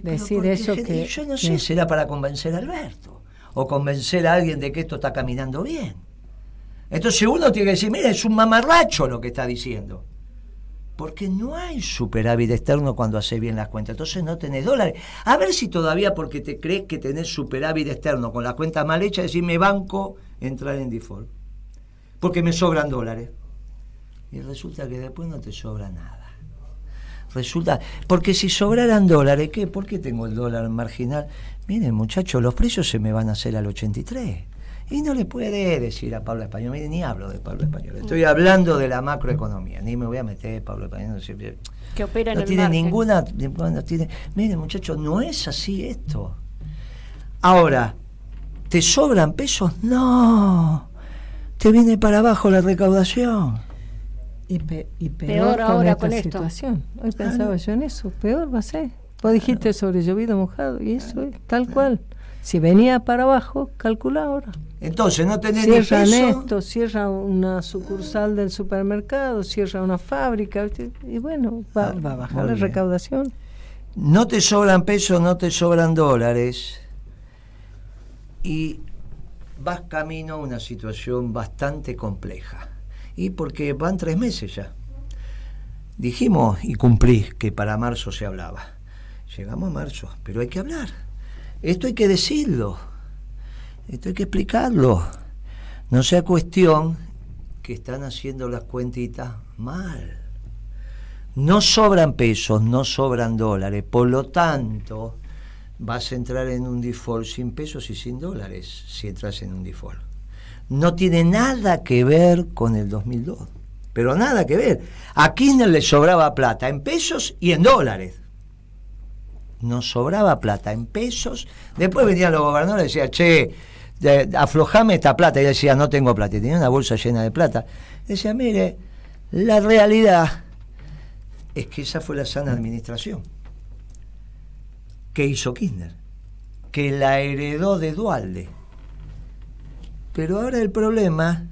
Decir eso que... Yo no sé, será para convencer a Alberto, o convencer a alguien de que esto está caminando bien. Entonces uno tiene que decir, mira, es un mamarracho lo que está diciendo. Porque no hay superávit externo cuando hace bien las cuentas. Entonces no tenés dólares. A ver si todavía porque te crees que tenés superávit externo con las cuentas mal hechas, decir, me banco entrar en default. Porque me sobran dólares. Y resulta que después no te sobra nada. Resulta, porque si sobraran dólares, ¿qué? ¿Por qué tengo el dólar marginal? Miren, muchachos, los precios se me van a hacer al 83. Y no le puede decir a Pablo Español, mire, ni hablo de Pablo Español, estoy hablando de la macroeconomía, ni me voy a meter Pablo Español, no sé, que opera en no el tiene margen. ninguna, no tiene, mire muchachos, no es así esto. Ahora, ¿te sobran pesos? No, te viene para abajo la recaudación. Y peor ahora con esta esto. situación. Hoy pensaba yo en eso, peor va a ser. Vos dijiste sobre llovido mojado, y eso es tal cual. Si venía para abajo, calcula ahora. Entonces, no tenés cierra ni peso. esto, cierra una sucursal del supermercado, cierra una fábrica, y bueno, va a bajar la recaudación. No te sobran pesos, no te sobran dólares. Y vas camino a una situación bastante compleja. Y porque van 3 meses ya. Dijimos y cumplí que para marzo se hablaba. Llegamos a marzo, pero hay que hablar. Esto hay que decirlo, esto hay que explicarlo. No sea cuestión que están haciendo las cuentitas mal. No sobran pesos, no sobran dólares, por lo tanto vas a entrar en un default sin pesos y sin dólares si entras en un default. No tiene nada que ver con el 2002, pero nada que ver. A Kirchner le sobraba plata en pesos y en dólares. Nos sobraba plata en pesos. Después venían los gobernadores y decían, che, aflojame esta plata. Y él decía, no tengo plata. Y tenía una bolsa llena de plata. Y decía, mire, la realidad es que esa fue la sana administración. ¿Qué hizo Kirchner? Que la heredó de Duhalde. Pero ahora el problema,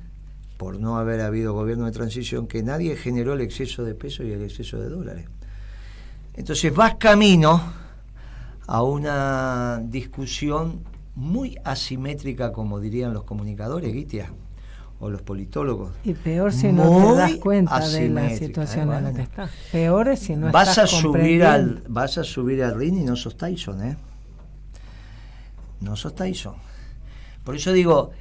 por no haber habido gobierno de transición, que nadie generó el exceso de pesos y el exceso de dólares. Entonces vas camino a una discusión muy asimétrica, como dirían los comunicadores, Guitia, o los politólogos. Y peor si no te das cuenta de la situación en la que estás. Peor es si no estás comprendiendo. Vas a subir al ring y no sos Tyson, ¿eh? No sos Tyson. Por eso digo...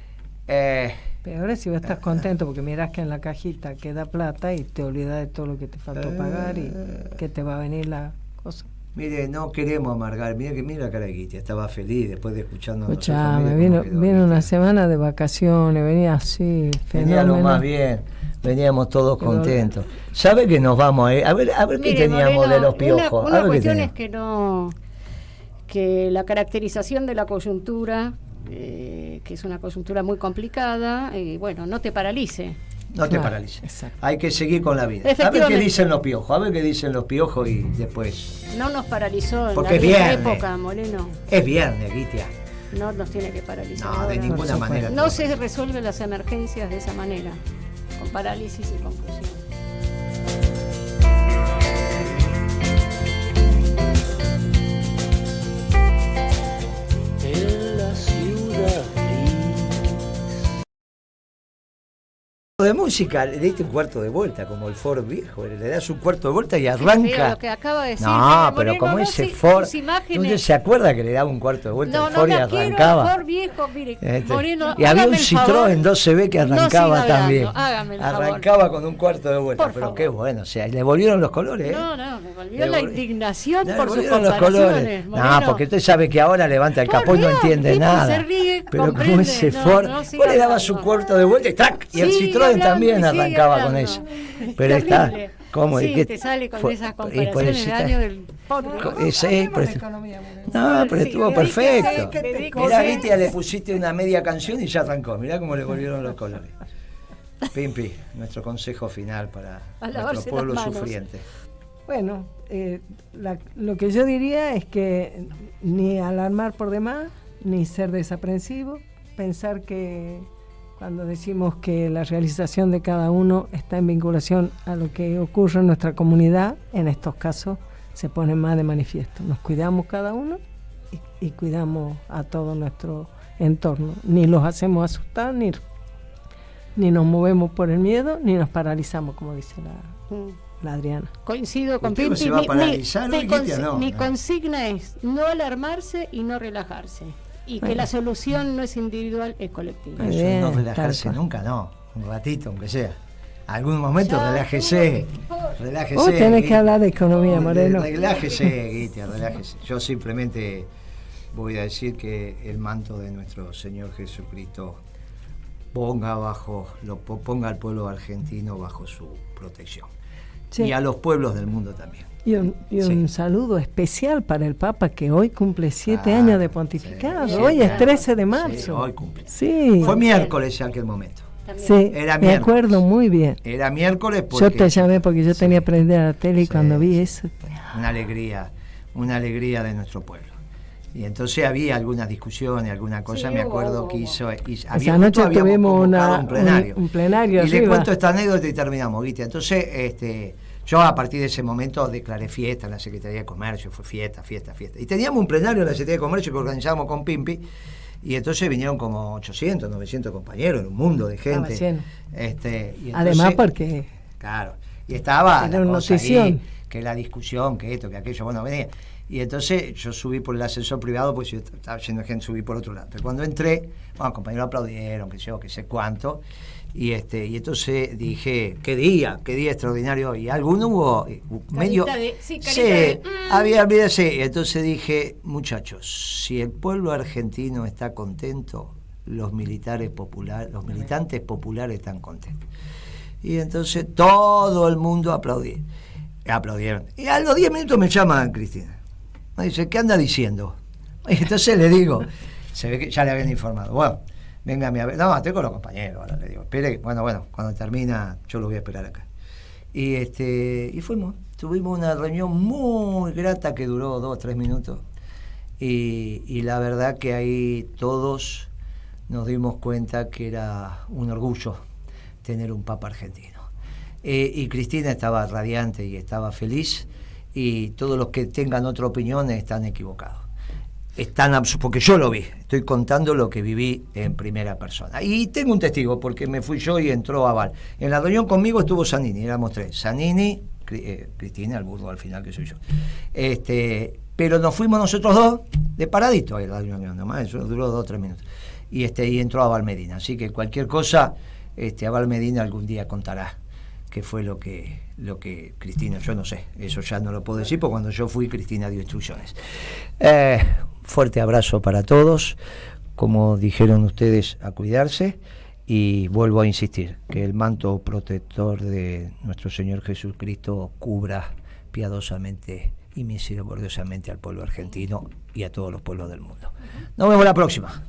Peor es si vos estás contento porque mirás que en la cajita queda plata y te olvidas de todo lo que te faltó pagar y que te va a venir la cosa. Mire, no queremos amargar. Mira la cara de Guitia, estaba feliz después de escucharnos. Escuchame, vino una semana de vacaciones, venía así, venía lo más bien, veníamos todos contentos. ¿Sabe que nos vamos a ver qué teníamos, Moreno, de los piojos? Una cuestión es que la caracterización de la coyuntura, que es una coyuntura muy complicada, bueno, no te paralice. No te paralices. Exacto. Hay que seguir con la vida. A ver qué dicen los piojos, y después. No nos paralizó en porque la época, Moreno. Es viernes, Guitia. No nos tiene que paralizar. No, de ninguna manera. No se resuelven las emergencias de esa manera, con parálisis y confusión. En la ciudad de música, le diste un cuarto de vuelta, como el Ford viejo, le das un cuarto de vuelta y arranca. Lo que acaba de decir, no, pero como ese Ford, ¿usted se acuerda que le daba un cuarto de vuelta al Ford y arrancaba? Ford viejo, mire, Moreno, y había un Citroën 12B que arrancaba también. Arrancaba con un cuarto de vuelta, pero qué bueno, o sea, le volvieron los colores. No, me volvió la indignación por sus comparaciones. Colores. No, porque usted sabe que ahora levanta el capó y no entiende nada. Pero como ese Ford, vos le dabas su cuarto de vuelta y ¡tac! Y el Citroën también arrancaba con eso. Pero está, ¿cómo? Sí, te sale con esas comparaciones de año del Ford. No, pero estuvo perfecto. Mirá, Guitia, le pusiste una media canción y ya arrancó. Mirá cómo le volvieron los colores. Pimpi, nuestro consejo final para nuestro pueblo sufriente. Bueno, lo que yo diría es que ni alarmar por demás, ni ser desaprensivo, pensar que cuando decimos que la realización de cada uno está en vinculación a lo que ocurre en nuestra comunidad, en estos casos se pone más de manifiesto. Nos cuidamos cada uno y cuidamos a todo nuestro entorno. Ni los hacemos asustar, ni nos movemos por el miedo, ni nos paralizamos, como dice la Adriana. Coincido con Pimpi. Mi consigna es no alarmarse y no relajarse. Y que la solución no es individual, es colectiva. Eso no relajarse nunca, no. Un ratito, aunque sea. Algún momento relájese. Vos tenés que hablar de economía, Moreno. Relájese, Guitia, relájese. Yo simplemente voy a decir que el manto de nuestro Señor Jesucristo ponga al pueblo argentino bajo su protección. Sí. Y a los pueblos del mundo también. Y un saludo especial para el Papa, que hoy cumple 7 años de pontificado. Sí, hoy es 13 de marzo. Sí, hoy cumple. Sí. Fue miércoles en aquel momento. Sí, era me acuerdo muy bien. Era miércoles porque... Yo te llamé porque yo tenía que prender la tele y cuando vi eso... Una alegría de nuestro pueblo. Y entonces había algunas discusiones, alguna cosa, me acuerdo que hizo... Esa noche tuvimos un plenario. Y le cuento esta anécdota y terminamos, ¿viste? Entonces, yo a partir de ese momento declaré fiesta en la Secretaría de Comercio, fue fiesta. Y teníamos un plenario en la Secretaría de Comercio que organizábamos con Pimpi, y entonces vinieron como 800, 900 compañeros, un mundo de gente. Y entonces, además porque... Claro, y estaba la cosa ahí, que la discusión, que esto, que aquello, bueno, venía. Y entonces yo subí por el ascensor privado, pues yo estaba yendo gente, subí por otro lado. Pero cuando entré, compañeros aplaudieron, que sé cuánto. Y entonces dije, qué día extraordinario hoy. Alguno hubo medio... había. Entonces dije, muchachos, si el pueblo argentino está contento, los militantes populares están contentos. Y entonces todo el mundo aplaudieron. Y a los 10 minutos me llama Cristina. Me dice, ¿qué anda diciendo? Y entonces le digo, se ve que ya le habían informado. Bueno, véngame a ver. No, estoy con los compañeros. Ahora le digo, espere, bueno, cuando termina, yo lo voy a esperar acá. Y fuimos. Tuvimos una reunión muy grata que duró 2 o 3 minutos. Y la verdad que ahí todos nos dimos cuenta que era un orgullo tener un Papa argentino. Y Cristina estaba radiante y estaba feliz. Y todos los que tengan otra opinión están equivocados. porque yo lo vi, estoy contando lo que viví en primera persona. Y tengo un testigo, porque me fui yo y entró Aval. En la reunión conmigo estuvo Zanini, éramos 3. Zanini, Cristina, el burdo al final, que soy yo. Pero nos fuimos nosotros 2 de paradito a la reunión, nomás, eso duró 2 o 3 minutos. Y entró Aval Medina. Así que cualquier cosa, Aval Medina algún día contará qué fue lo que Cristina, yo no sé, eso ya no lo puedo decir, porque cuando yo fui, Cristina dio instrucciones. Fuerte abrazo para todos, como dijeron ustedes, a cuidarse, y vuelvo a insistir, que el manto protector de nuestro Señor Jesucristo cubra piadosamente y misericordiosamente al pueblo argentino y a todos los pueblos del mundo. Nos vemos la próxima.